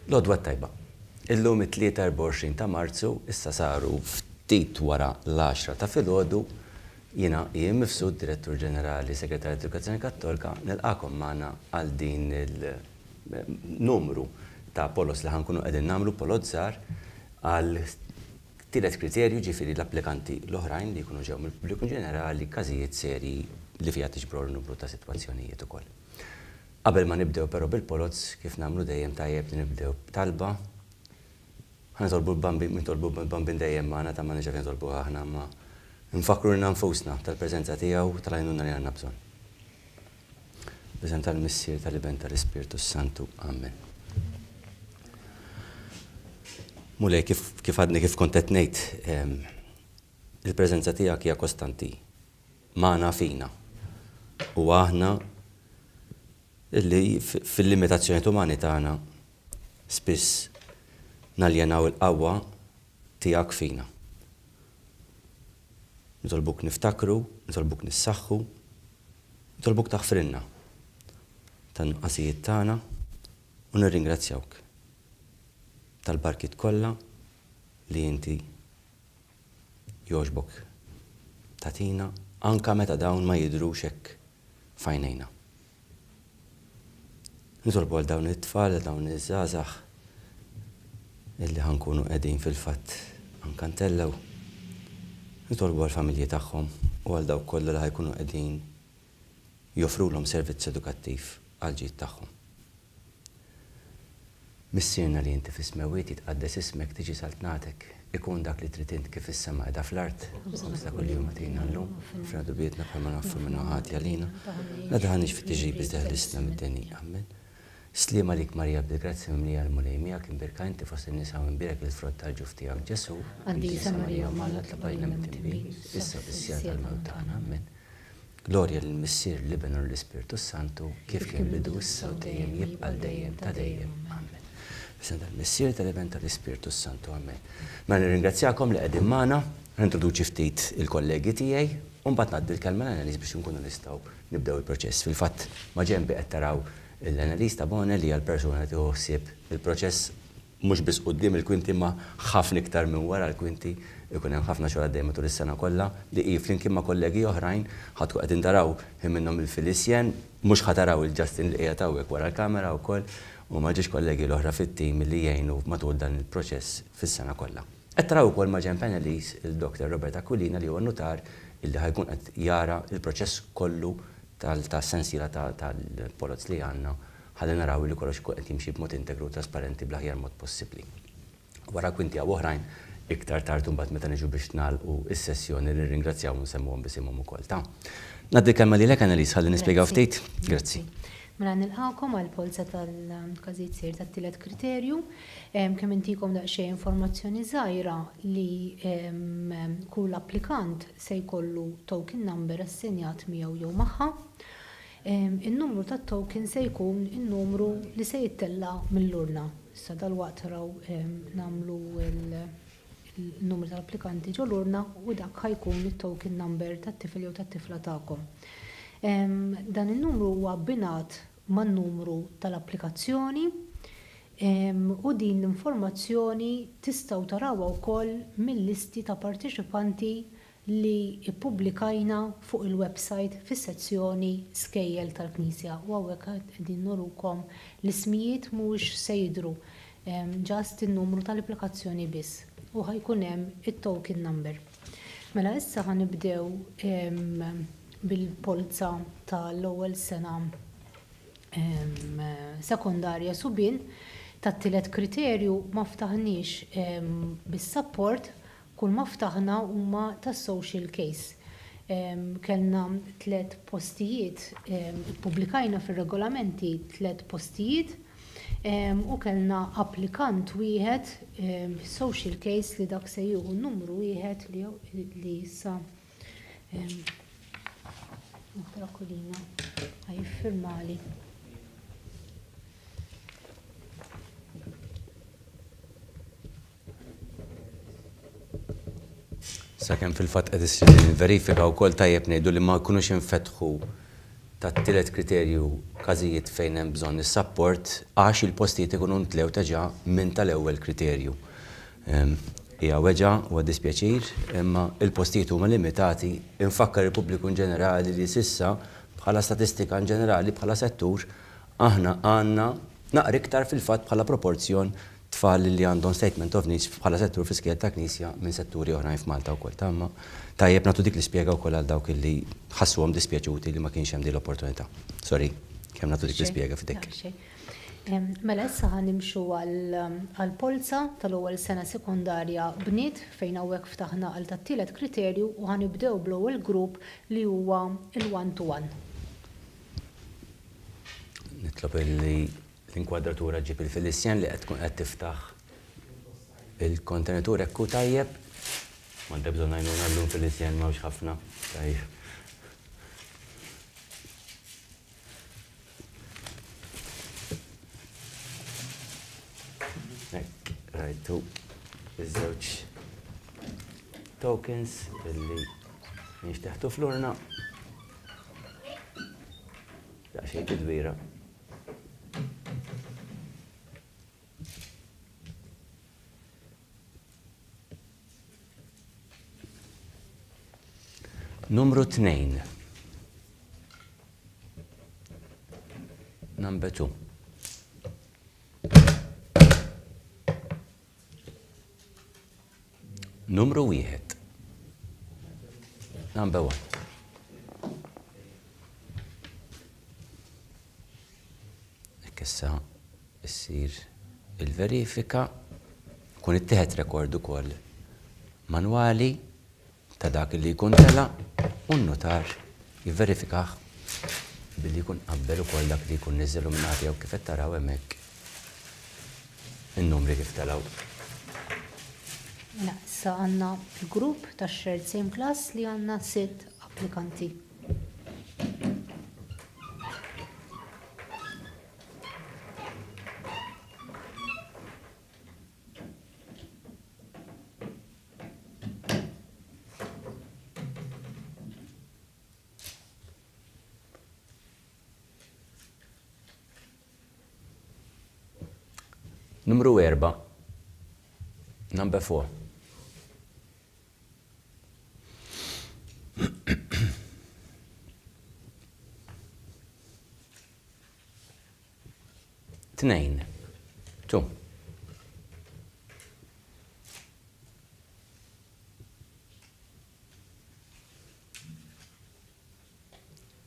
L-odwa tajba. Illum it-23 ta' Marzu issa saru ftit wara l-10 ta' filgħodu jiena jien Mifsud, Direttur Ġenerali Segretarju Edukazzjoni Kattolika, nilqakom magħna għal din il-numru ta' polos li ħankunu qegħdin nagħmlu polot żgħar għal tielet kriterju ġifieri l-applikanti l-oħrajn li jkunu ġew mill-pubbliku ġenerali każijiet serji li fiha tiġbru l-numru ta' sitwazzjonijiet ukoll. Qabel ma nibdew però bil-polots kif nagħmlu dejjem tajjeb li nibdew b'talba. Ħanitolbu l-bambin dejjem magħna ta' ma niġa nitolbu aħna ma nfakru lilna nfusna tal-preżenza tiegħu tal-għajnuna li għandna bżonn. Biżem tal-Missier tal-Iben tal-Ispirtu Santu. Amen. Mulej kif għadni kif kont qed ngħid il-preżenza tiegħek hija kostanti magħna fina. U aħna illi fil-limitazzjoni umani tagħna spiss naljenaw il-qawwa tiegħek fina. Nitolbuk niftakru, nitolbuk nissaħħu, nitolbuk taħfrilna tan-nuqqasijiet tagħna u nirringrazzjawk tal-barkiet kollha li inti jogħġbok tagħtina anke meta dawn ma jidhrux hekk f'għajnejna. Nitolbu għal dawn it-tfal, dawn iż-żgħażagħ illi ħankunu qegħdin fil-fatt anke ntellaw. Nitolbu għal familji tagħhom u għal dawk kollha li ħajkunu qegħdin joffrulhom servizz edukattiv għal ġid tagħhom. Missierna li inti fis-smawiet jitqaddes ismek tiġi saltnatek ikun dak li trid int kif is-sema qiegħda fl-art. Issa kuljum tina llum f'radu bietna bħalma naffru minnu ħati għalina. La daħanix fit-tiġib iżda ħlisna mid-denija. Amen. Slima lik Marija b'grazzi mimlija l-mulejmija kien birka inti fost in-nisa u nbirek il-frott tal-ġuf tiegħek Ġesu. Għaddisa Marija Malla tlabajna mit-tibbin, issa fis-sija tal-mewt tagħna. Amen. Glorja lill-Missier l-Iben u l-Ispirtu Santu kif kien bidu issa u dejjem jibqa' dejjem ta' dejjem. Amen. Bisem tal-Missier tal-Iben tal-Ispirtu Santu. Amen. Ma nirringrazzjakom li qegħdin magħna, nintroduċi ftit il-kollegi tiegħi u mbagħad ngħaddi l-kelma l-Annelies biex inkunu nistgħu nibdew il-proċess. Fil-fatt ma ġenbi qed taraw l-Annelies Tabone li għal-persuna li ħsieb il-proċess mhux biss quddiem il-kwinti ma ħafna iktar minn wara l-kwinti ikun hemm ħafna xogħol għaddej matul is-sena kollha li hi flimkien ma' kollegi oħrajn ħadku qegħdin taraw minnhom il-Felicien mhux ħataraw il-Justin li qiegħed hawnhekk wara l-kamera wkoll u ma ġiex kollegi l-oħra fit-tim li jgħinu matul dan il-proċess fis-sena kollha. Qed taraw ukoll ma' ġenb Annelies il-Dr. Roberta Aquilina li huwa notar illi ħajkun qed jara il-proċess kollu tal-sensiela tal-polots li għandna ħalli naraw li kollox qed jimxi b'mod integru trasparenti bl-aħjar mod possibbli. Wara kwinti għaw oħrajn iktar tard imbagħad meta niġu biex nagħlqu is-sessjoni nirringrazzjaw u nsemmuhom bisimhom ukoll ta'. Naddi kelma lilek Annelies ħalli nispjegaw ftit. Grazzi. Mela nilqawkom għal polza tal-każijiet sejr tat-tielet kriterju. Kemm intikom daqsxejn informazzjoni żgħira li kull applikant se jkollu token number assenjat miegħu jew magħha. In-numru tat-token se jkun in-numru li se jittella mill-urna. Issa dalwaqt taraw nagħmlu il-numru tal-applikanti ġo l-urna u dak ħajkun it-token number tat-tifel jew tat-tifla tagħkom. Dan in-numru huwa abbinat man-numru tal-applikazzjoni u din l-informazzjoni tistgħu tarawha wkoll mill-listi ta' partiċipanti li ippubblikajna fuq il-website fis-sezzjoni skejjel tal-Knisja u hawnhekk qegħdin nurukom l-ismijiet mhux se jidhru ġast in-numru tal-applikazzjoni biss u ħajkun hemm it-token number. Mela issa ħanibdew bil-polza tal-ewwel sena sekondarja subien tat-tielet kriterju ma ftaħniex bis-support kull ma ftaħna huma tas-social case. Kellna 3 postijiet, ippubblikajna fir-regolamenti 3 postijiet u kellna applikant wieħed social case li dak se jieħu numru wieħed li issa Aquilina ħajfirmali. Sakemm fil-fatt qed issir il-verifika wkoll tajjeb ngħidu li ma jkunux infetħu tat-tielet kriterju każijiet fejn hemm bżonn is-support għax il-postijiet ikunu ntlew teġa minn tal-ewwel kriterju. Hija weġa huwa dispjaċir, imma il-postijiet huma limitati, infakkar il-pubbliku ġenerali li sissa bħala statistika ġenerali bħala settur aħna għandna naqra iktar fil-fatt bħala proporzjon tfal li għandhom statement of needs bħala settur fiskjel ta' Knisja minn setturi oħrajn f'Malta wkoll tamma. Tajjeb nagħtu dik l-ispjega wkoll għal dawk li ħassuhom dispjaċuti li ma kienx hemm din l-opportunità. Sorry, kemm nagħtu dik l-ispjega f'dik. Mela issa ħanimxu għall-polza tal-ewwel sena sekundarja bniet fejn hawnhekk ftaħna għal tat-tielet kriterju u ħanibdew bl-ewwel grupp li huwa il-1-to-1. Nitlob l-inkwadratura ġib il-Filissjan li qed tkun qed tiftaħ il-kontenitur hekk tajjeb. M'għandek bżonn għajnuna llum Filissjan m'hawnx ħafna. Tajjeb. Rajtu iż-żewġ tokens illi nixteħtu fl-urna. Daqsxejn tidwira. Numru 2. Number 2. Numru 1. Number 1. Issa issir il-verifika kun ittieħed rekord ukoll manwali ta' dak li jkun tela u n-notar jivverifikaħ billi jkun qabbel ukoll dak li jkun niżel minati jew kif qed taraw hemmhekk in-numri kif telgħu. Issa għandna l-grupp tax-shared same class li għandna 6 applikanti. Numru 4. Number 4. Tnejn. 2.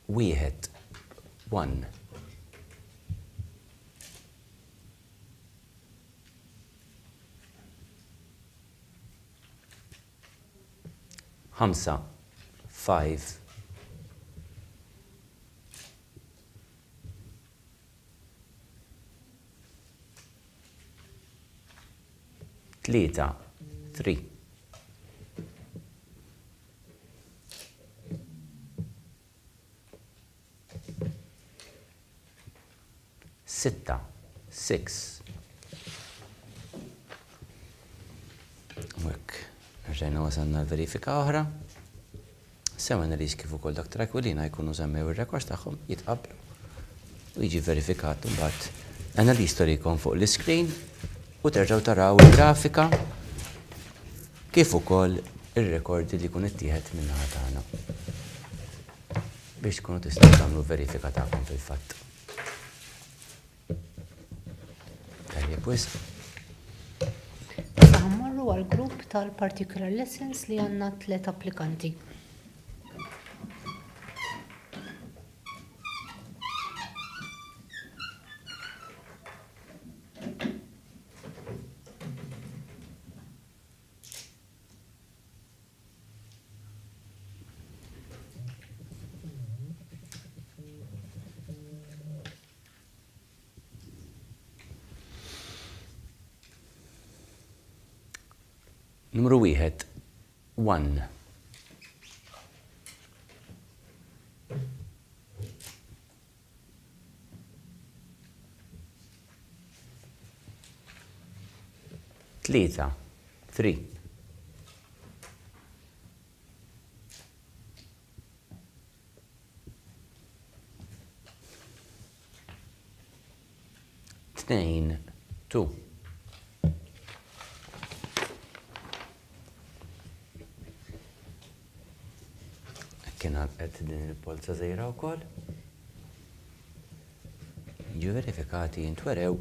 Wieħed. 1. Ħamsa. 5. Tlieta. 3. Sitta. 6. Wek, rġajna wasanna l-verifika oħra. Sewa nirix kif ukoll dak trakwilina jkunu semmew ir-rekords tagħhom jitqabblu u jiġi verifikat imbagħad għandna l-istorikom fuq l-iskrin u terġgħu taraw il-grafika kif ukoll ir-rekordi li jkun ittieħed min-naħa tagħna biex tkunu tistgħu tagħmlu verifika tagħkom fil-fatt. Tajjeb wisq. Issa ħammorru għall-grupp tal-particular lessons li għandna 3 applikanti. Numru 1. 1. Tlieta. 3. 2, 2. Kena qed din il-polza żejra wkoll. Ġu verifikati jintwerew.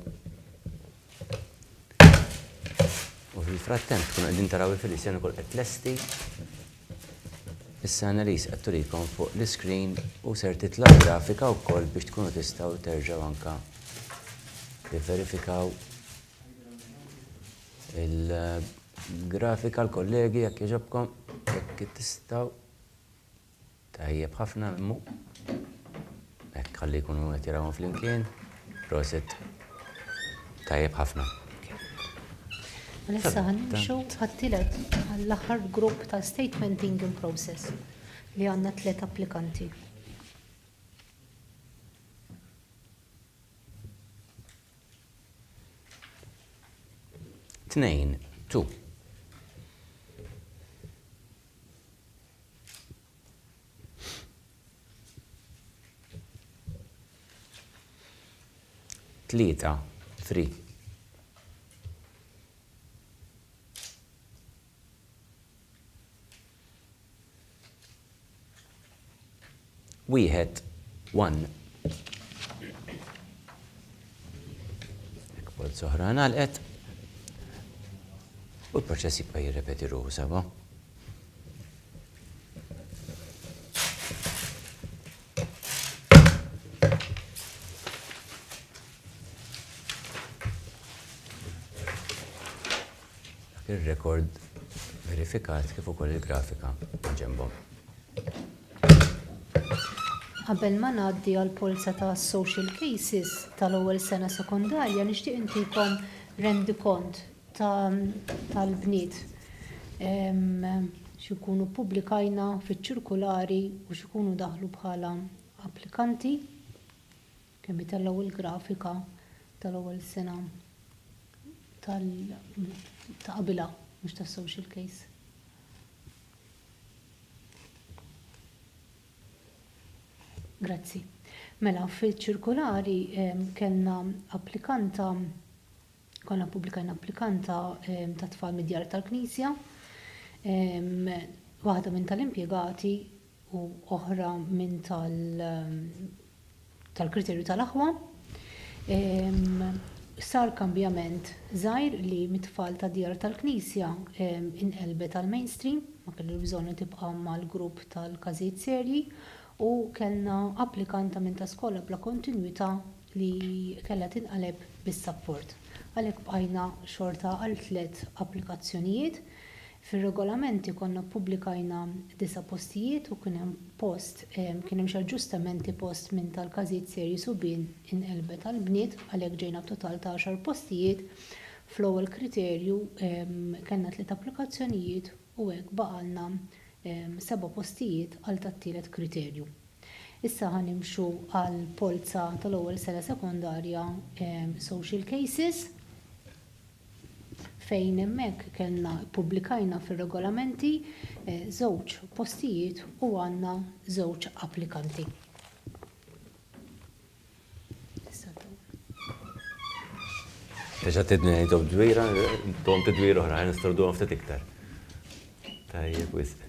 U fil-frattemp tkun qegħdin taraw il-Filistjani ukoll qed lesti. Issa Annalise qed turikom fuq l-iskrin u ser titla' grafika wkoll biex tkunu tistgħu terġgħu anke tivverifikaw il-grafika l-kollegi jekk jogħġobkom jekk tistgħu. Tajjeb ħafna immu. Hekk ħalli jkunu qed jarawhom flimkien. Proset. Tajjeb ħafna. Issa ħanimxu għat-tielet għall-aħħar grupp ta' statementing in process li għandna 3 applikanti. Tnejn, 2. Tlieta, 3. Wieħed, 1. Ekbol soħra nalqet. U l-proċess jibqa' jirrepeti ruħu seba'. Il-rekord verifikat kif ukoll il-grafika ġembhom. Qabel ma ngħaddi għall polza ta' social cases tal-ewwel sena sekondarja nixtieq intikom rendikont tal-bniet x'ikunu ppubblikajna fiċ-ċirkulari u x'ikunu daħlu bħala applikanti kemm itellaw il-grafika tal-ewwel sena ta' qabilha mhux tas-social case. Grazzi. Mela, fil-ċirkolari kellna applikanta, konna pubblikajna applikanta ta' tfal mid-djar tal-Knisja, waħda minn tal-impjegati u oħra minn tal-kriterju tal-aħwa. Sar kambjament żgħir li mit-tfal ta' djar tal-Knisja inqelbet għal-mainstream, ma kellu bżonn tibqa' mal-grupp tal-każijiet serji, u kellna applikanta minn ta' skola bla kontinwità li kellha tinqaleb bis-support. Għalhekk bqajna xorta għal 3 applikazzjonijiet. Fir-regolamenti konna ppubblikajna 9 postijiet u kien hemm post, kien hemm xi aġġustamenti post minn tal-każijiet serji subien inqelbet għall bniet għalhekk ġejna b'total ta' 10 postijiet. Fl-ewwel kriterju kellna 3 applikazzjonijiet u hekk baqalna 7 postijiet għal tat-tielet kriterju. Issa ħanimxu għal polza tal-ewwel sena sekondarja social cases fejn hemmhekk kellna ppubblikajna fir-regolamenti 2 postijiet u għandna 2 applikanti. Teġa tidni dob dwira, tom tidwir oħra, nistardu ftit iktar. Tajjeb wisq.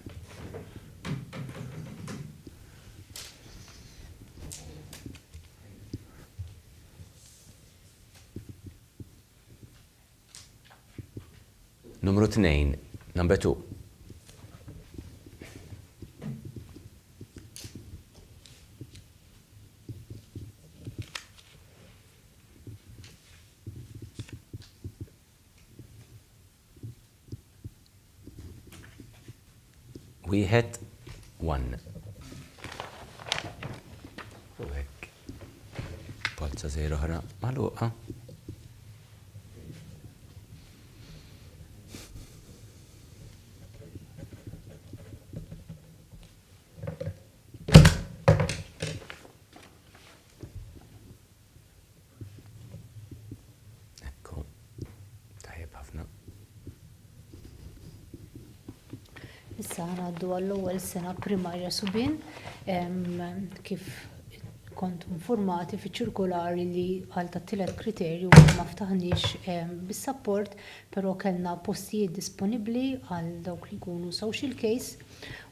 Numru 2, number 2. Wieħed 1. U hekk. Polza żejra oħra magħluqa. Ekku. Tajjeb ħafna. Issa ngħaddu għall-ewwel sena primarja subien kif kont informati fi ċirkolari li għal tat-tielet kriterju ma ftaħniex bis-support, però kellna postijiet disponibbli għal dawk li jkunu social case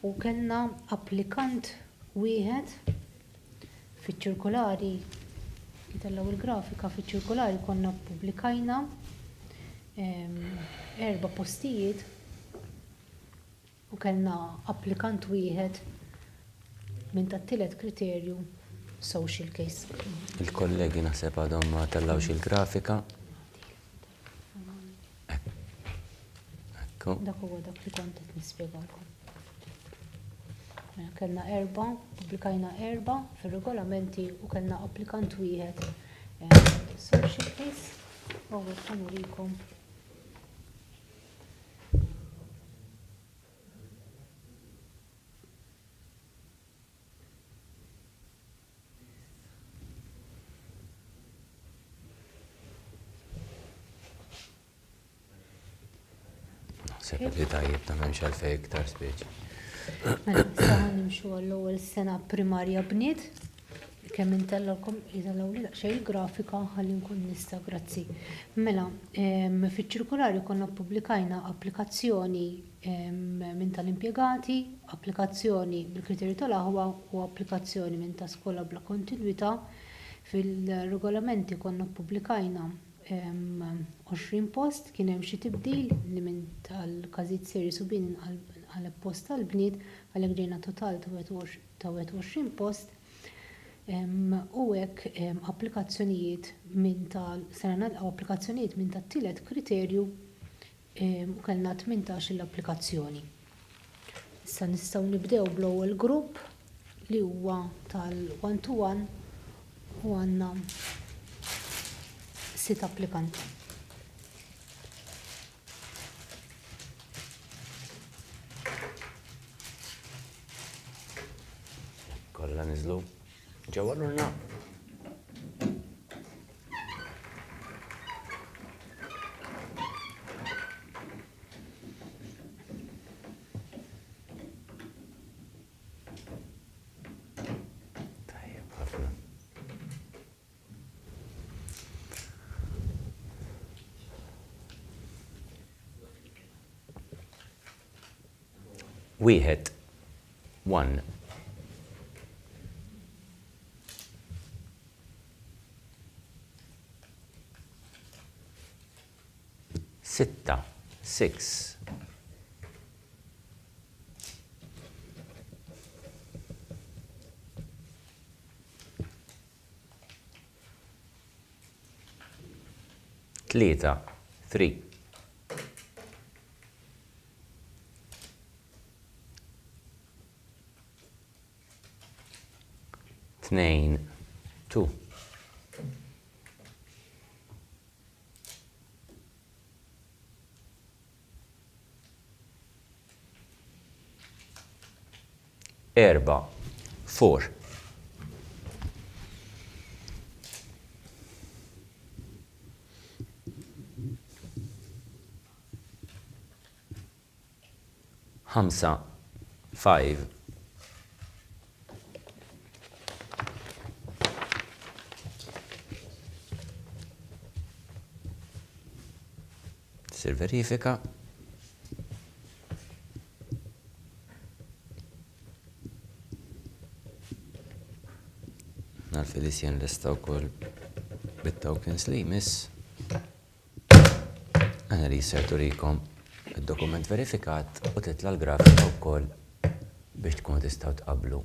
u kellna applikant wieħed fiċ-ċirkolari jitellaw il-grafika fiċ-ċirkolari konna ppubblikajna 4 postijiet u kellna applikant wieħed minn tat-tielet kriterju social case. Il-kollegi naħseb għadhom ma tellawx il-grafika. Ekku. Dak huwa dak li kont qed nispjegalkom. Kellna 4, pubblikajna 4 fir-regolamenti u kellna applikant wieħed social case. Għawet ħanurikom. Sepp li tajjeb ta' memx għalfej iktar speċi. Saħan nimxu għall-ewwel sena primarja bniet, kemm intellawkom jitellaw li daqsxejn il-grafika ħalli nkun nista' grazzi. Mela, fiċ-ċirkolari konna ppubblikajna applikazzjoni minn tal-impjegati, applikazzjoni bil-kriterju tal-aħwa u applikazzjoni minn ta' skola bla kontinwità. Fil-regolamenti konna ppubblikajna 20 post, kien hemm xi tibdil li minn tal-każijiet seri subin għal post tal-bniet għalhekk ġejna total ta' 21 post u hekk applikazzjonijiet minn tal-sena applikazzjonijiet minn tat-tielet kriterju u kellna 18 l-applikazzjoni. Issa nistgħu nibdew bl-ewwel grupp li huwa tal-1-to-1 u għandna 6 applikanti. Kolla nizlu ġewwa l-urna. Tajjeb ħafna. Wieħed 1 6 6 3 3 2 2 4 4 5 5 Sir verifika. Nal-Felicien l-istaw kol bit-tokens li jmiss. Għana li jisserturikom il-dokument verifikat u titla l-grafika u kol biex tkun tistaw tqablu.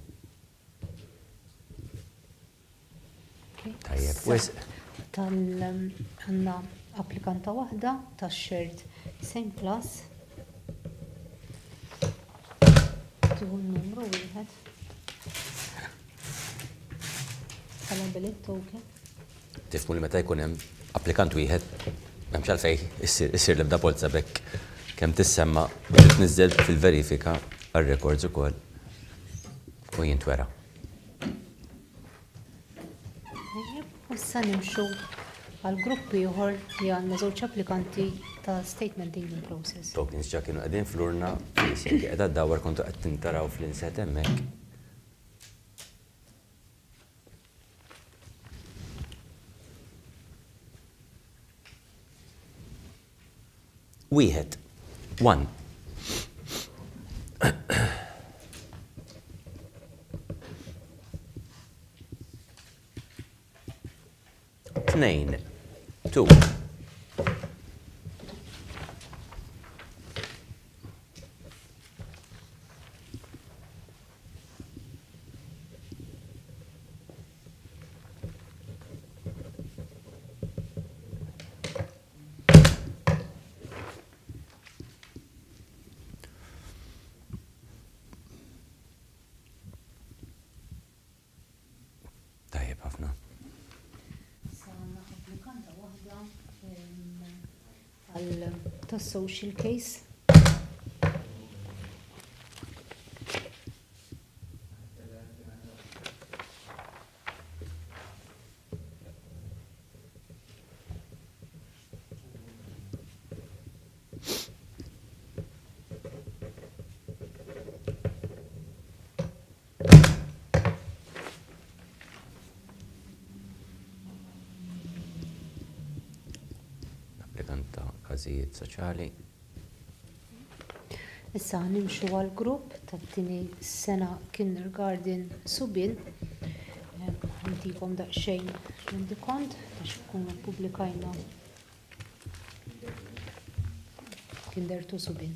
Tajjeb, wisq. Għandna applikanta waħda tax-shared same plus. Tieħu n-numru wieħed. Tal-abilit token. Tifmu li meta jkun hemm applikant wieħed m'hemmx għalfejn issir l-ebda polza bekk kemm tissemma u titniżżel fil-verifika għar-records ukoll u jintwera. Issa nimxu għal gruppi ieħor li għandna żewġ applikanti ta' statement dealing process. Tokens ġa kienu qegħdin fl-urna, jisien qiegħda ddawwar kontu qed tintaraw fl-inset hemmhekk. Wieħed. One. Tnejn. Two. Tajjeb ħafna. Tas-social case. Applikanta każijiet soċjali. Issa nimxu għal-grupp tat-tieni sena kindergarten Subin. Ntikom daqsxejn rendikont għax kuna publikajna Kinder to Subin.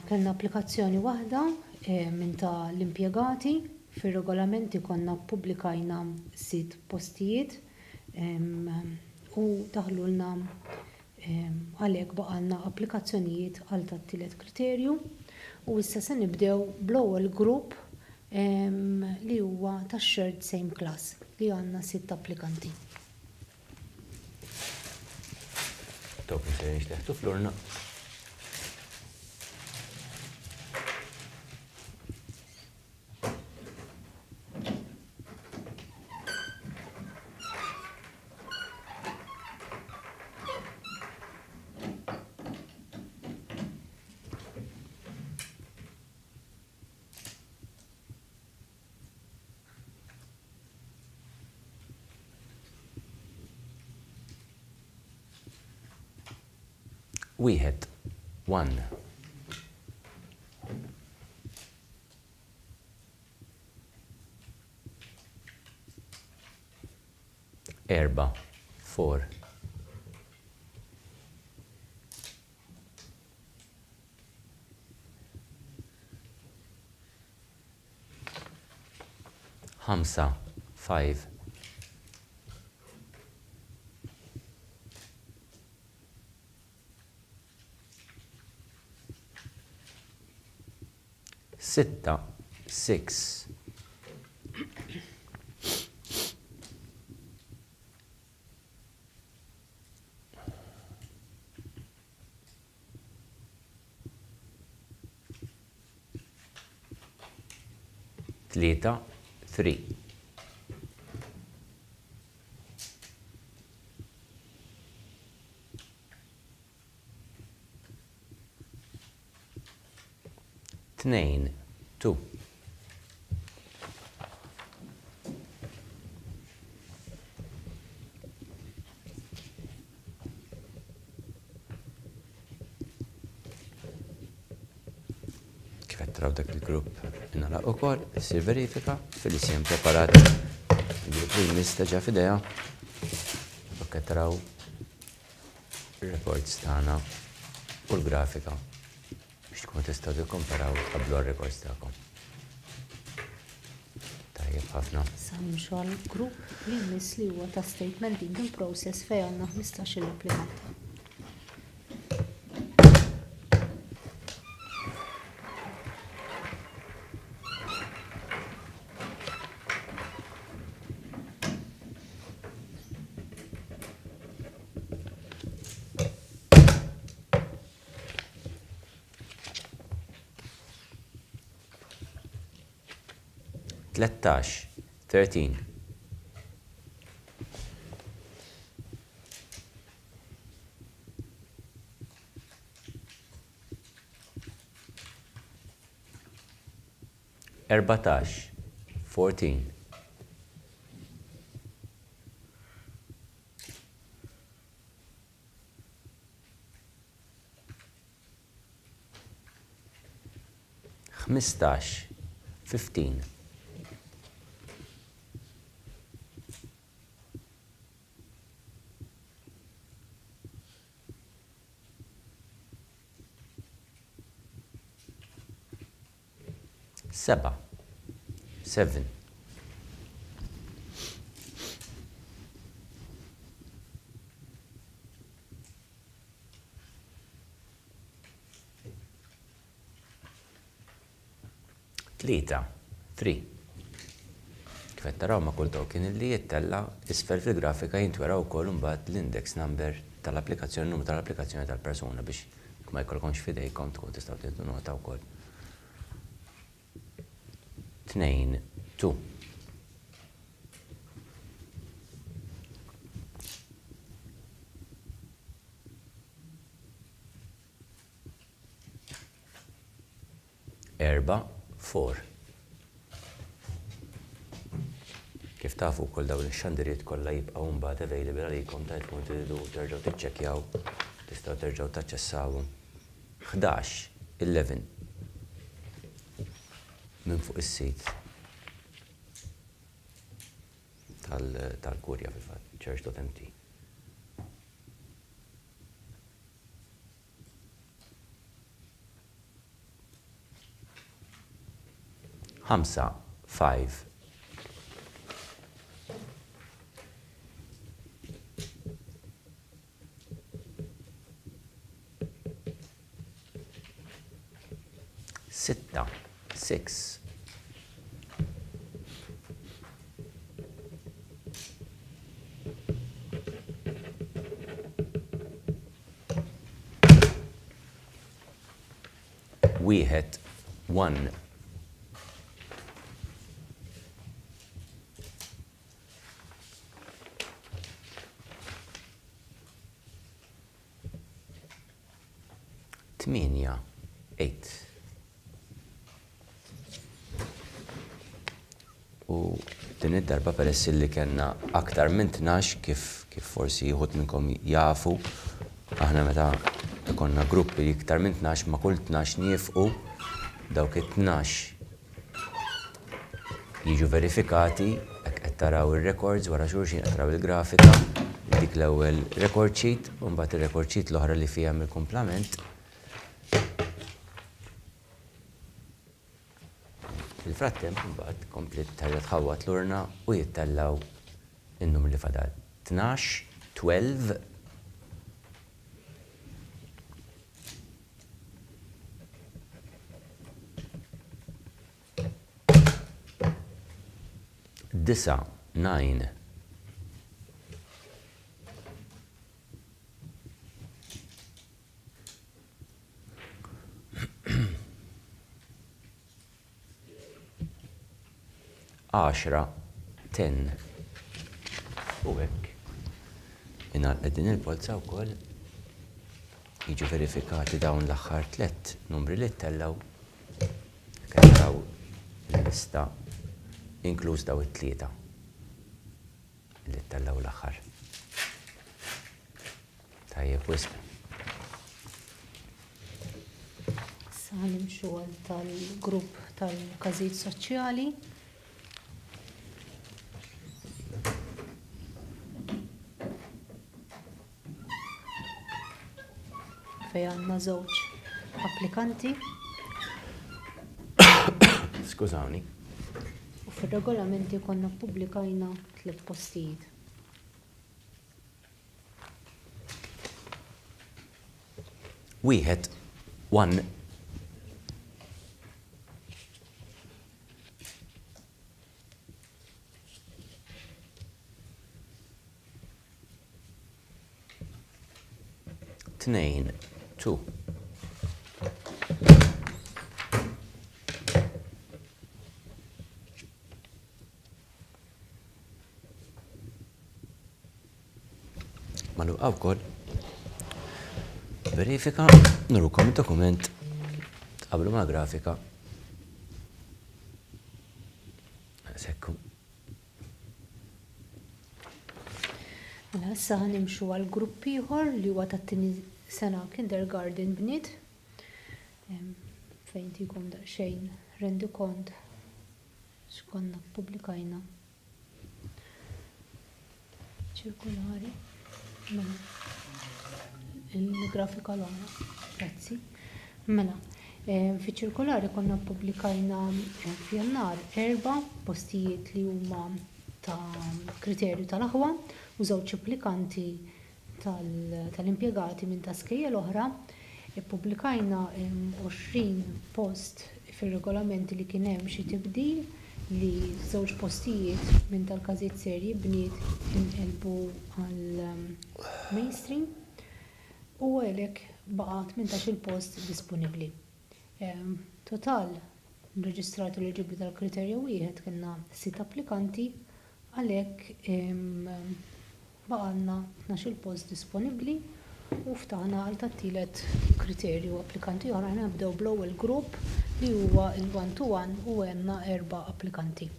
Kellna applikazzjoni waħda minn ta' l-impjegati, fir-regolamenti konna publikajna 6 postijiet u daħlulna għalhekk baqalna applikazzjonijiet għal tat-tielet kriterju u issa se nibdew bl-ewwel grupp li huwa tax-shared same class li għandna 6 applikanti. Top se nixteħtu flurna. Wieħed. One. Erba. Four. Ħamsa. Five. Sitta. Six. Tlieta. Three. Tnejn. Two. Kif qed taraw dak il-grupp inalaq ukoll, issir verifika fil-isjem preparat. Il-grupp li jmiss ġa f'idea. U qed taraw ir-reports tagħna u l-grafika biex tkunu tistgħu tikkomparaw qablu għar-rekords tagħkom. Tajjeb ħafna. Sa nimxu għall-grupp li jmiss li huwa ta' statement in process fejn għandna 15-il applikant. Tlettax. 13. 14. 14. خمسطاش 15. سبعة 7. تلاتة 3. Kif qed taraw ma' kull token li jittella isfel fil-grafika jintweraw ukoll imbagħad l-index number tal-applikazzjoni, numru tal-applikazzjoni tal-persuna biex ma jkollkomx f'idejkom tkun tistgħu tieħdu nota wkoll. 2 2. Erba' 4. Kif tafu wkoll dawn ix-xandiriet kollha jibqgħu mbagħad available għalikom ta' tkun tridu terġgħu tiċċekkjaw, tistgħu terġgħu taċċessawhom. 11 11. Minn fuq is-sit tal-kurja fil-fatt, church.mt. Ħamsa 5. Sitta 6. Wieħed 1. Tminja 8. U din id-darba peress li kellna aktar minn 12 kif forsi jħud minnkom jafu, aħna meta ikonna gruppi iktar minn 12 ma' kull 12 niefqu dawk it-12 jiġu verifikati hekk qed taraw ir-records wara xulxin qed taraw il-grafika dik l-ewwel record sheet u mbagħad ir-record sheet l-oħra li fiha mill-kumplament. Fil-frattemp imbagħad kompli terġa' tħawwat l-urna u jittellaw in-numru li fadal. 12, 12, disa 9. Għaxra 10. U hekk ingħalqet din il-polza wkoll jiġu verifikati dawn l-aħħar 3 numri li ttellaw kellaw l-lista inkluż daw it-3 li ttellaw l-aħħar. Tajjeb wisq. Sa nimxu għal tal-grupp tal-każijiet soċjali. Fej għandna żewġ applikanti. Skużawni. U fir-regolamenti konna ppubblikajna 3 postijiet. Wieħed 1. Tnejn 2. Ma nubqgħu wkoll verifika nurukom id-dokument tqabblu ma' grafika Sekku. Mela issa ħanimxu għal grupp ieħor li huwa tat-tieni sena kindergarten bniet. Fejn tikom daqsxejn rendi kont x'konna ppubblikajna. Ċirkolari. Mela. Il-grafika l-oħra. Grazzi. Mela. Fi ċirkolari konna ppubblikajna f'Jannar 4 postijiet li huma ta' kriterju tal-aħwa u żewġ applikanti tal-impjegati minn taskejja l-oħra. Ippubblikajna 20 post fir-regolamenti li kien hemm xi tibdil li żewġ postijiet minn tal-każijiet serji bniet inqelbu għal mainstream u għalhekk baqa' 18 post disponibbli. Total reġistrati li ġibli tal-kriterju wieħed kellna 6 applikanti għalhekk baqalna 12 post disponibbli u ftaħna għal tat-tielet kriterju applikanti oħra nibdew bl-ewwel grupp li huwa il-1-to-1 u għandna 4 applikanti.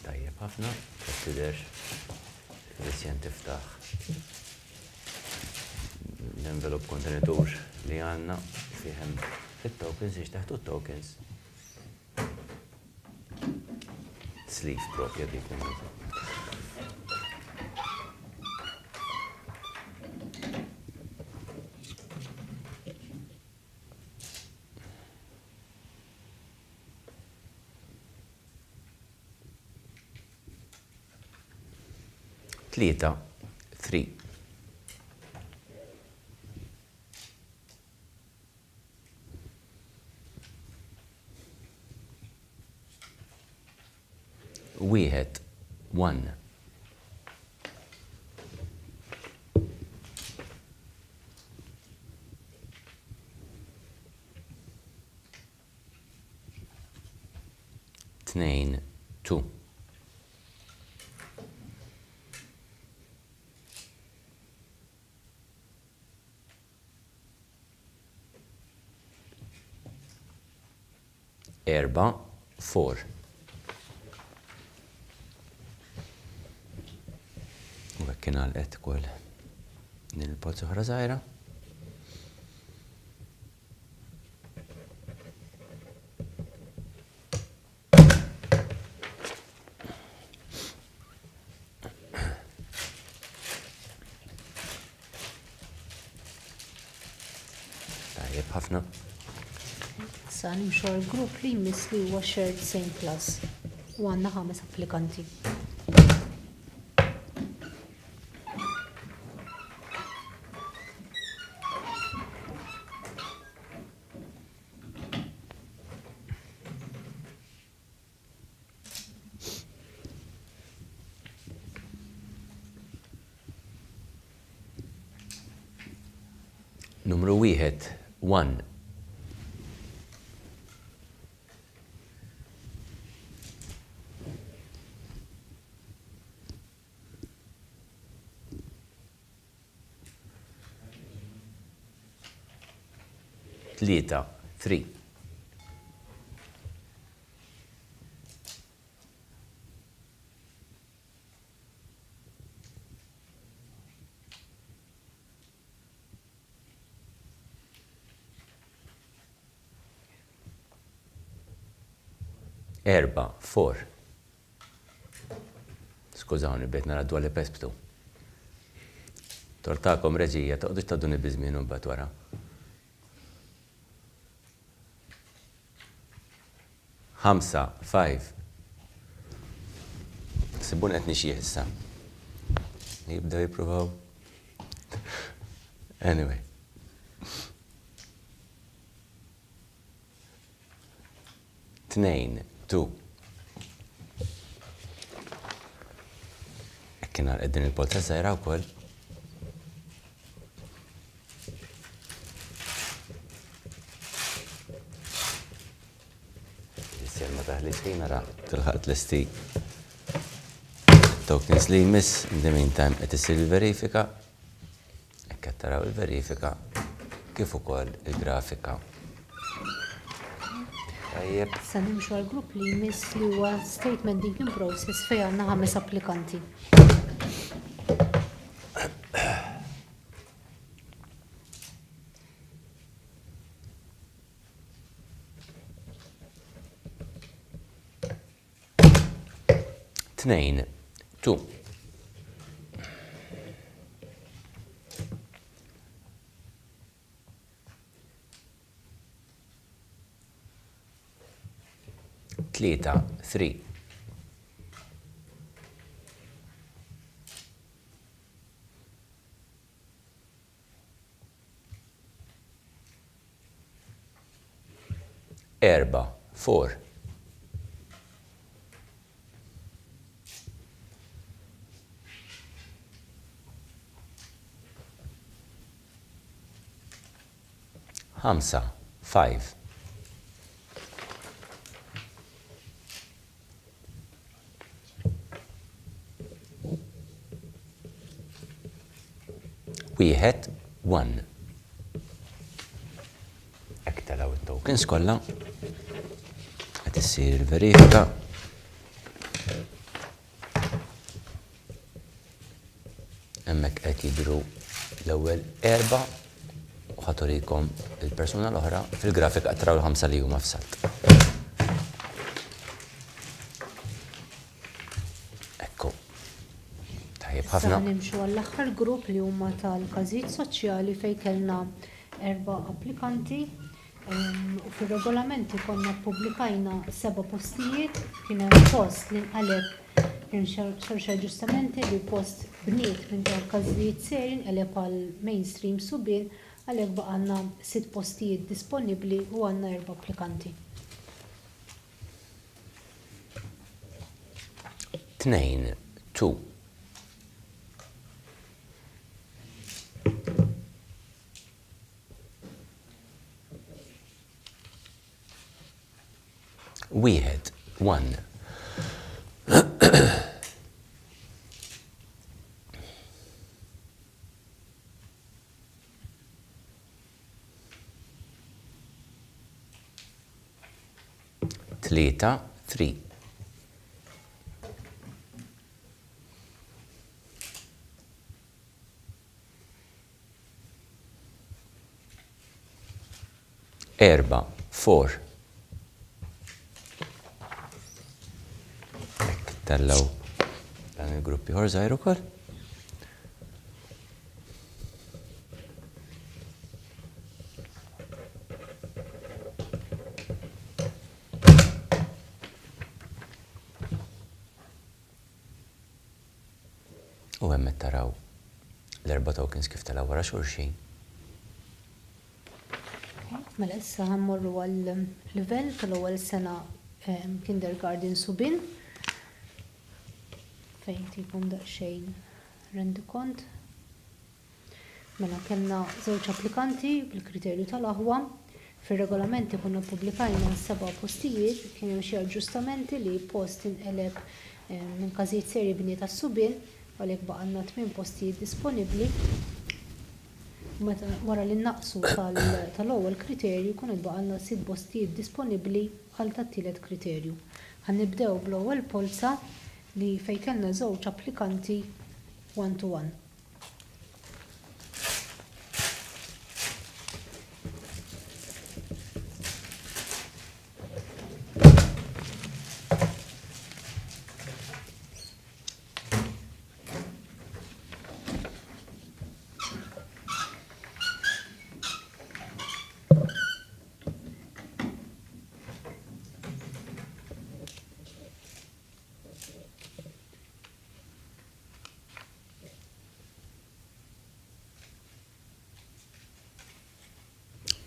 Tajjeb ħafna, tidher Christian tiftaħ l-envelop kontenitur li għandna fihem it-tokens, taħtu tokens. Sleeve propja dik l-envelop. Tlieta, 3. Wieħed, 1. Tnejn, 2. Erba, 4. U hekk kien għalqet ukoll din il-pozz oħra żgħira. Tajjeb ħafna. Sa nimxu għall-grupp li jmiss li huwa shared same class u għandna 5 applikanti. Numru 1, 1. Tlieta, 3. Erba, 4. Skużawni, bejt nara dwar li pesptu. Tortakom reġija, taqdux tadduni bizmin un bat wara. 5, 5. Sibun qed nixjieħ issa. Jibdew jippruvaw. Anyway. Tnejn, 2. Kien għal din il-polza żgħira wkoll. Is-selma taħlit nara tilħaqt l-isti. Tokens li jmiss in the meantime qed issir il-verifika. Hekk qed taraw il-verifika kif ukoll il-grafika. Tajjeb. Sa nimxu għal-grupp li jmiss li huwa statement deep in process fejn għandna 5 applikanti. Tnejn, 2. Tlieta, 3. Erba, 4. Ħamsa, 5. Wieħed, 1. Hekk taraw it-tokens kollha. Qed issir il-verifika. Hemmhekk qed jidhru l-ewwel 4 u ħaturikom il-persuna l-oħra fil-grafika qed taraw l-5 li huma f'salt. Ekku. Tajjeb ħafna. Sa nimxu għall-aħħar grupp li huma tal-każijiet soċjali fejn kellna 4 applikanti u fir-regolamenti konna ppubblikajna 7 postijiet, kien hemm post li nqaleb kien xorxa ġustamenti li post bniet minn tal-każijiet serji nqaleb għal mainstream subien għalhekk baqa' għandna 6 postijiet disponibbli u għandna 4 applikanti. Tnejn, 2. Wieħed, 1. Tlieta, 3. Erba, 4. Tellaw dan il-gruppi ħor żgħir ukoll. U hemm qed taraw l-4 tokens kif telaw wara xulxin. Mela issa ħammorru għal-livell tal-ewwel sena kindergarten subin. Fejn tikum daqsxejn rendi kont. Mela kellna żewġ applikanti bil-kriterju tal-aħwa. Fir-regolamenti konna ppubblikajna 7 postijiet, kien hemm xi aġġustamenti li post inqeleb minn każijiet serji bniet tas-subien, għalhekk baqa' għandna 8 postijiet disponibbli. Wara li naqsu tal-ewwel kriterju kun baqa' għandna 6 postijiet disponibbli għal tat-tielet kriterju. Ħannibdew bl-ewwel polza li fejn kellna żewġ applikanti 1-to-1.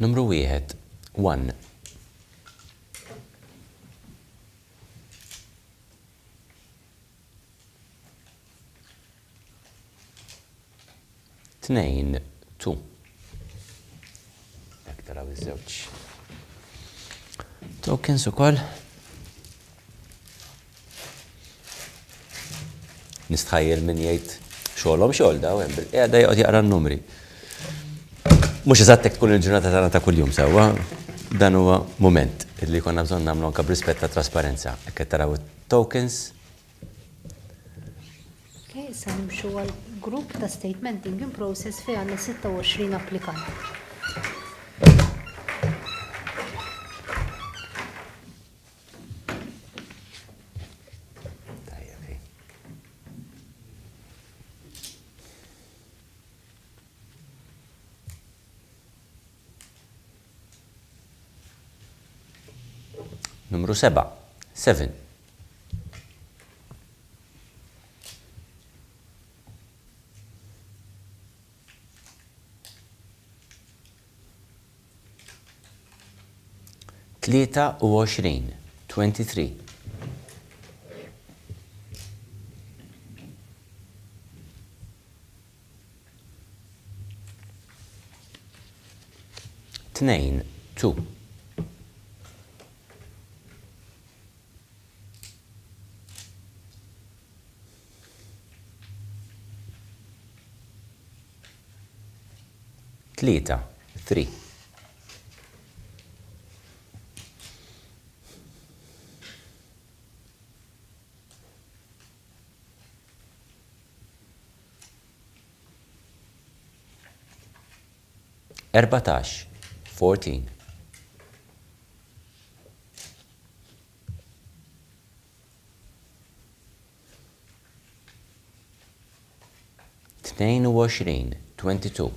Numru 1, 1. Tnejn, 2. Jekk taraw iż-żewġ tokens ukoll. Nistħajjel min jgħid xogħolhom xogħol daw hemm bil-qiegħda jqgħod jaqra n-numri. Mhux eżattek tkun il-ġurnata tagħna ta' kuljum sewwa, dan huwa mument. illi konna bżonn nagħmlu anke b'rispett ta' trasparenza. Hekk qed taraw tokens. Okay, issa nimxu għal grupp ta' statementing in process fejn għandna 26 applikant. Numru 7. 7. Tlieta u 20. 23. Tnejn. 2. Tlieta. 3. Erbatax. 14. Tnejn u 20. 22.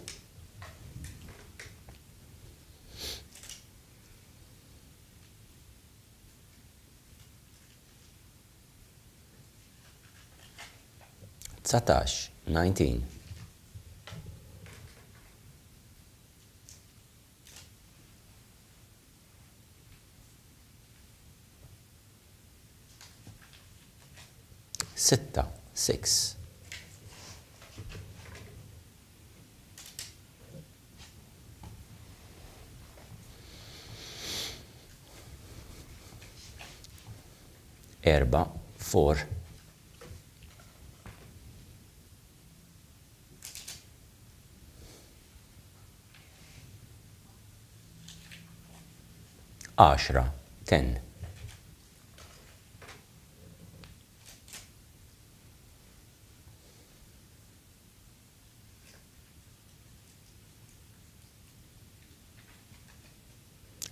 Tsatax. 19. Sitta. 6. Erba. 4. Ashra. 10.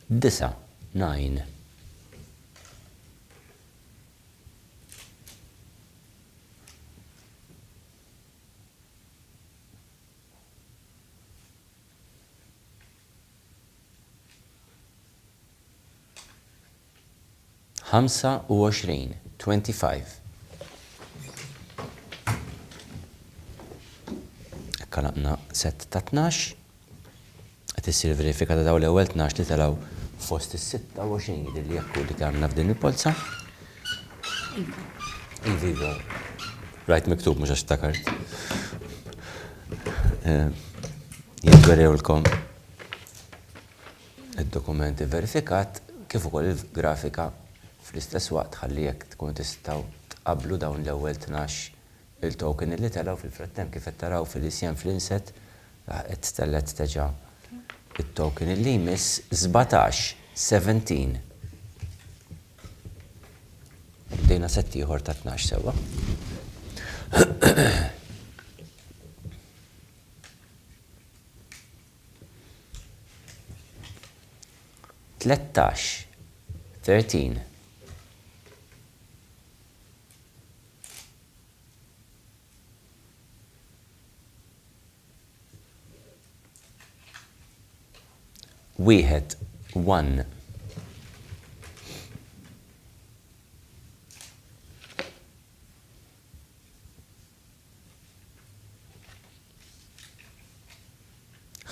Disa. 9. Hamsa u 20. 25. Kalaqna set ta' 12. Qed issir verifika ta' daw l-ewwel 12 li telgħu fost is-26 li jekku li għandna f'din il-polza. Iva. Rajt miktub mhux għax ftakart. Jidwerewlkom id-dokumenti verifikat kif ukoll il-grafika fl-istess waqt ħalli jekk tkun tistgħu tqabblu dawn l-ewwel 12 il-token li telgħu fil-frattemp kif qed taraw fil-isjem fl-inset qed stellet teġa' it-token li jmiss 17. 17. Bdejna set ieħor ta' 12 sewwa. Tlettax. 13. Wieħed. 1.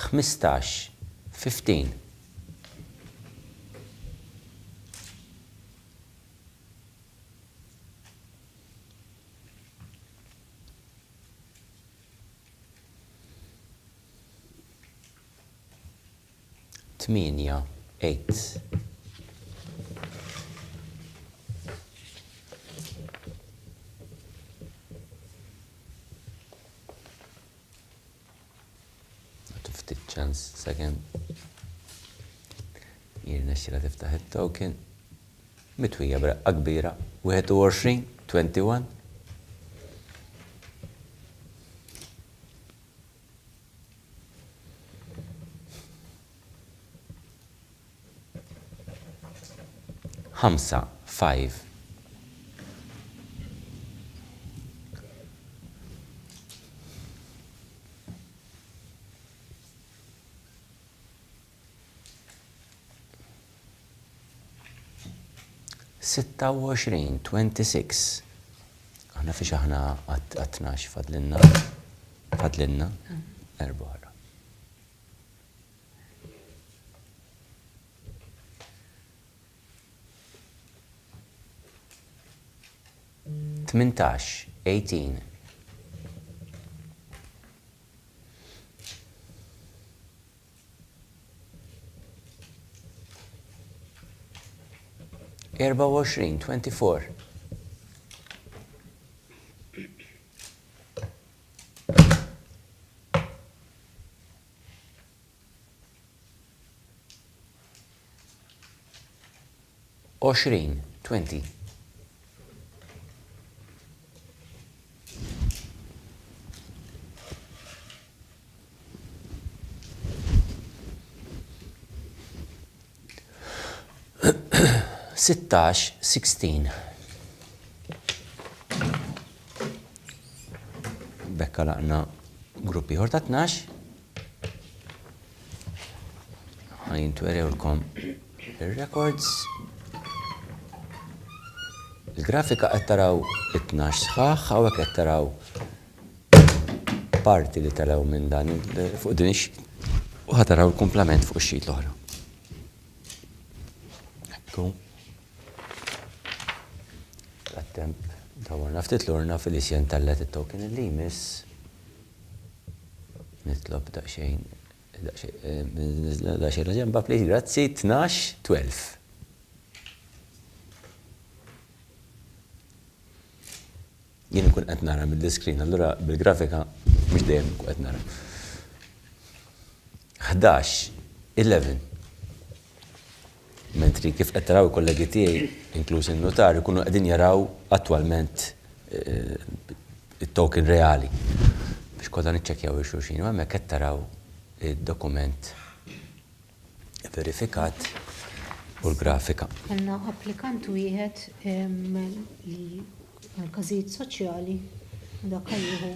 Khmistax. 15. Tminja. 8. Ftit chance second. Jirnexxila tiftaħ it-token. Mitwija b'raqqa kbira. 21, 21. Ħamsa, 5. Sitta 26. Aħna fiex aħna għat-12 fadlinna. Erba' oħra. 18. 24, 24. Oshrin, 20. Sittax, 16. Bekka laqna gruppi ħor ta' 12. Ħajintu erewlkom il-records. Il-grafika qed taraw it-12 sħaħ, hawnhekk qed taraw parti li taraw minn dan fuq din u ħataraw il-kumplament fuq ix-xit l-oħra. Ekku. Attemp dawarna ftit l-urna fil-isjen tallet it-token li jmiss. Nitlob daqsxejn ġemba please, grazzi, 12, 12. Jien ikun qed nara mill-iskrin, allura bil-grafika mhux dejjem ikun qed nara. 11, 11. Mentri kif qed taraw il-kollegi tiegħi, inkluż in-notar, ikunu qegħdin jaraw attwalment it-token reali. Biex kollha niċċekkjaw il-xulxin, u hemmhekk qed taraw id-dokument verifikat u l-grafika. Għandna applikant wieħed li għal-każijiet soċjali dak jieħu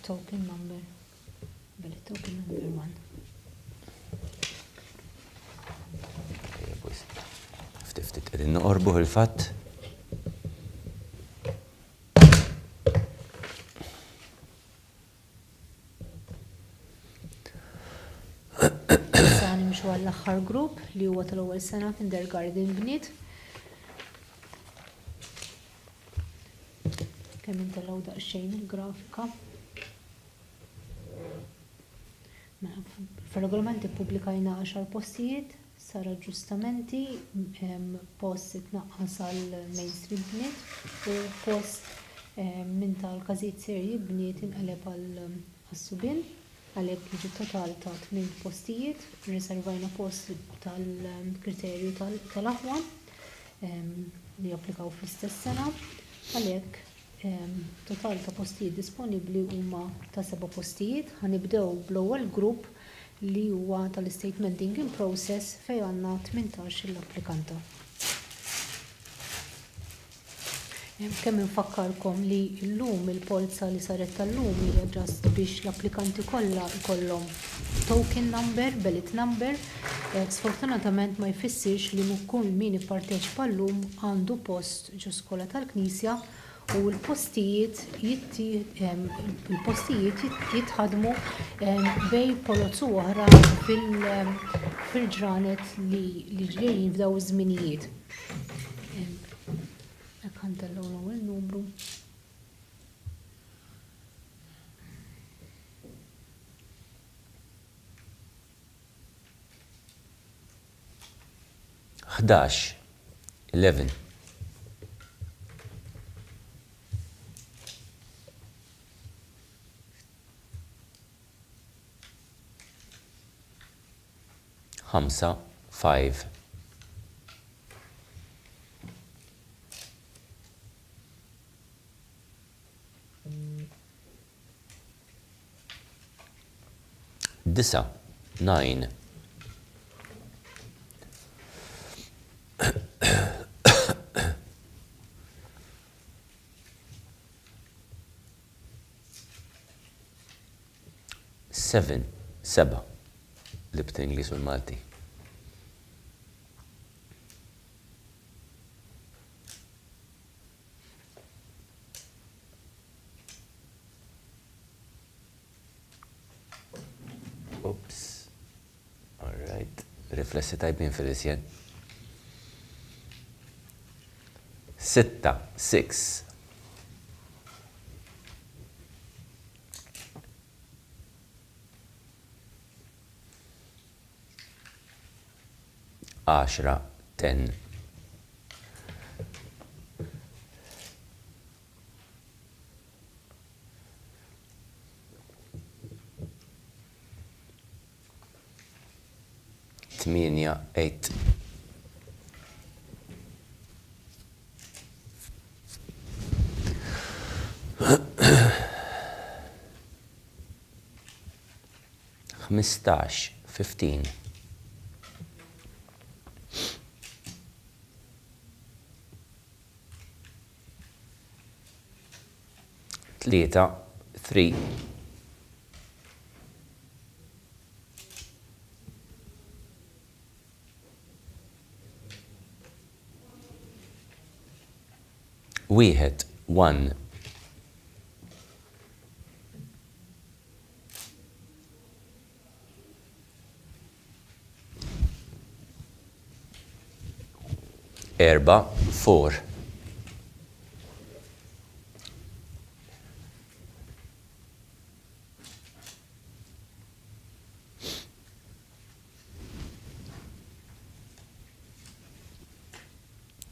token number. Token number 1. Ftit qegħdin noqorbu il-fatt. Issa nimxu għall-aħħar grupp li huwa tal-ewwel sena kindergarten bniet. Kemm intellaw daqsxejn il-grafika. Fil-regolament ippubblikajna 10 postijiet, sar aġġustamenti, post itnaqqas għal mainstream bniet u post minn tal-każijiet serji bniet inqaleb għal-subien, għalhekk jiġi total ta' 8 postijiet, riservajna post tal-kriterju tal-aħwan li japplikaw fl-istess sena, għalhekk total ta' postijiet disponibbli huma ta' 7 postijiet. Ħanibdew bl-ewwel grupp li huwa tal-statementing in process fejn għandna 18 l-applikanta. Kemm infakkarkom li llum il-polza li saret tal-lum hija ġast biex l-applikanti kollha jkollhom token number, ballot number. Sfortunatament ma jfissirx li kull min ipparteċipa llum għandu post ġo skola tal-Knisja u l-postijiet jitħadmu bej polozzu oħra fil-ġranet li ġejjin f'daw iż-żminijiet. Hekk ħantellaw l-ewwel numru. Ħdax, 11. Ħamsa, 5. Disa, 9. Seven, 7. Li b'Inglis u l-Malti. 6 tajbin fil-isjen. 6, 6. 10, 10. 8, 8. 15, 15. 3, 3. 1, 1. 4, 4.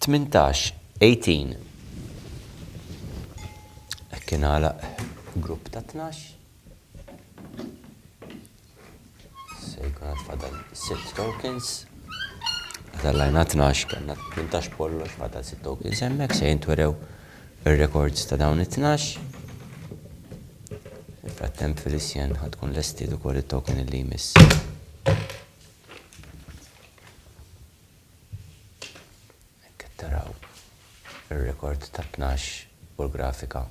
18, 18. Kien għalaq grupp ta' 12. Se jkun għatfadal 6 tokens. Għadallajna 12, kanna 18 pollox fadal 6 tokens hemmhekk se jintwerew ir-records ta' dawn it-12. Frattemp fil-isjen ħadkun lesti ukoll it-token li jmiss. Hekk taraw ir-record ta' 12 u l-grafika.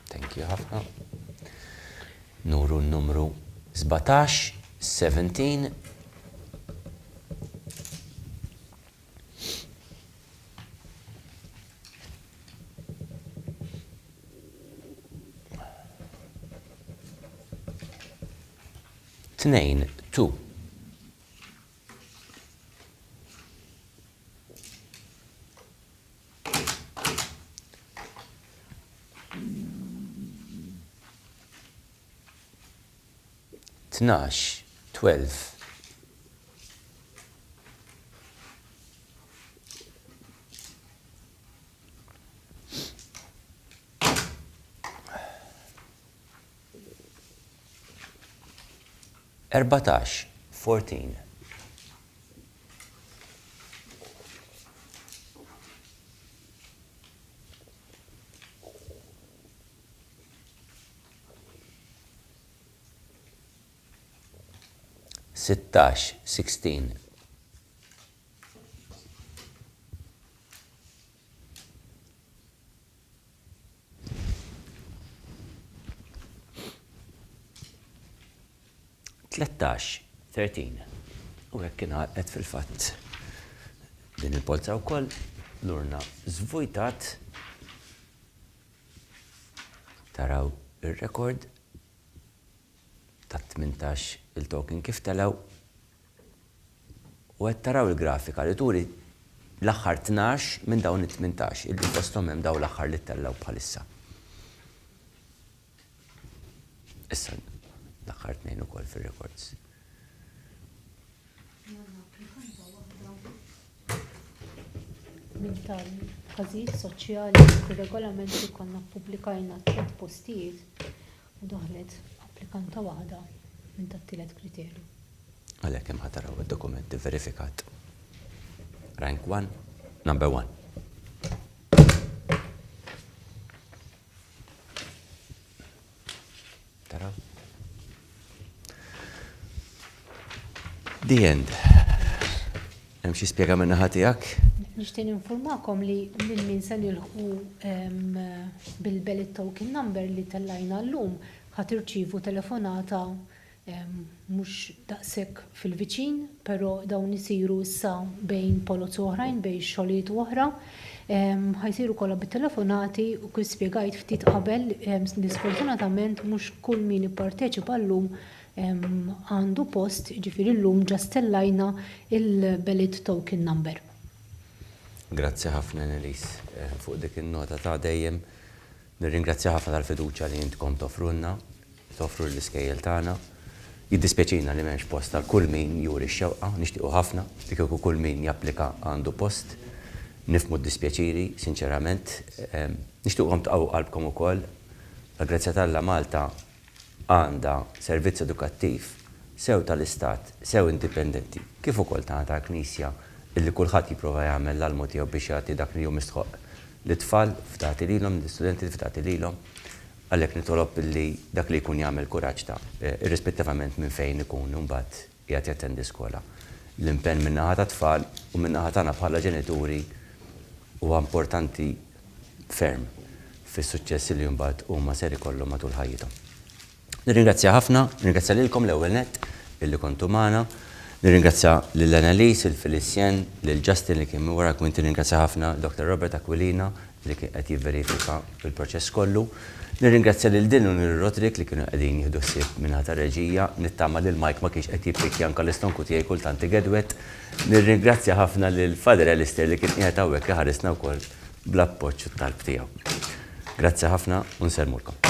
Thank you ħafna. Nuru n-numru 17, 17. Tnejn, 2. 12, 12. 14, 14. 16, 16. 13, 13. U hekk kien għalqet fil-fatt din il-polza wkoll l-urna żvujtat. Taraw ir-rekord ta' 18 il-token kif telaw u qed taraw il-grafika li turi l-aħħar 12 minn dawn it-18 illi fosthom hemm dawn l-aħħar li ttellaw bħalissa. Issa l-aħħar 2 ukoll fir-records. Minn tal-każijiet soċjali fir-regolamenti konna ppubblikajna 3 postijiet u daħlet applikanta waħda minn tat-tielet kriterju. Għalhekk hemm ħataraw id-dokumenti verifikat. Rank 1, number 1. Taraw. The end. Hemm xi spjega minn naħa tiegħek? Nixtieq informakom li minn min se nilħu bil-Belit Token Number li tellajna llum ħadd irċievu telefonata mhux daqshekk fil-viċin, però dawn isiru issa bejn polozzi oħrajn, bejn xogħlijiet oħra. Ħajsiru kollha bit-telefonati u kif spjegajt ftit qabel li sfortunatament mhux kull min ipparteċipa llum għandu post, ġifieri llum ġastellajna il-Belit Token Number. Grazzi ħafna Nelis fuq dik in-nota ta' dejjem. Nirringrazzja ħafna tal-fiduċja li intkom toffrulna, toffru l-iskejjel tagħna. Jiddispjaċina li m'hemmx post għal kull min juri x-xewqa, nixtiequ ħafna li kieku kull min japplika għandu post. Nifmu d-dispjaċiri, sinċerament. Nixtiequhom tqgħu qalbkom ukoll. Grazzi tal-la Malta għandha servizz edukattiv sew tal-Istat, sew indipendenti, kif ukoll tagħna tal-Knisja illi kulħadd jipprova jagħmel l-almu tiegħu biex jagħti dak li hu mistħoq l-tfal f'tagħti lilhom, l-istudenti f'tagħti lilhom, għalhekk nitolob illi dak li jkun jagħmel kuraġġ ta' irrispettivament minn fejn ikun imbagħad qiegħed jattendi skola. L-impenn min-naħa tat-tfal u min-naħa tagħna bħala ġenituri huwa importanti ferm fis-suċċessi li mbagħad huma ser ikollhom matul ħajjithom. Nirringrazzja ħafna, nirringrazzja lilkom l-ewwel nett illi kontu magħna. Nirringrazzja lill-Annalise, il-Felicien, lil-Justin li kien wara, kwinti nirringrazzja ħafna Dr. Robert Aquilina li kien qed jivverifika il-proċess kollu. Nirringrazzja lil din u lil Rodrik li kienu qegħdin jieħdu ssieb minn ħata reġija, nittama li l-Mike ma kienx qed jippikki anke l-istonku tiegħi kultant igedwet. Nirringrazzja ħafna lil Father Alistair li kien qiegħed hawnhekk iħaresna wkoll bl-appoġġ u t-talb tiegħu. Grazzi ħafna u nsellmulkom.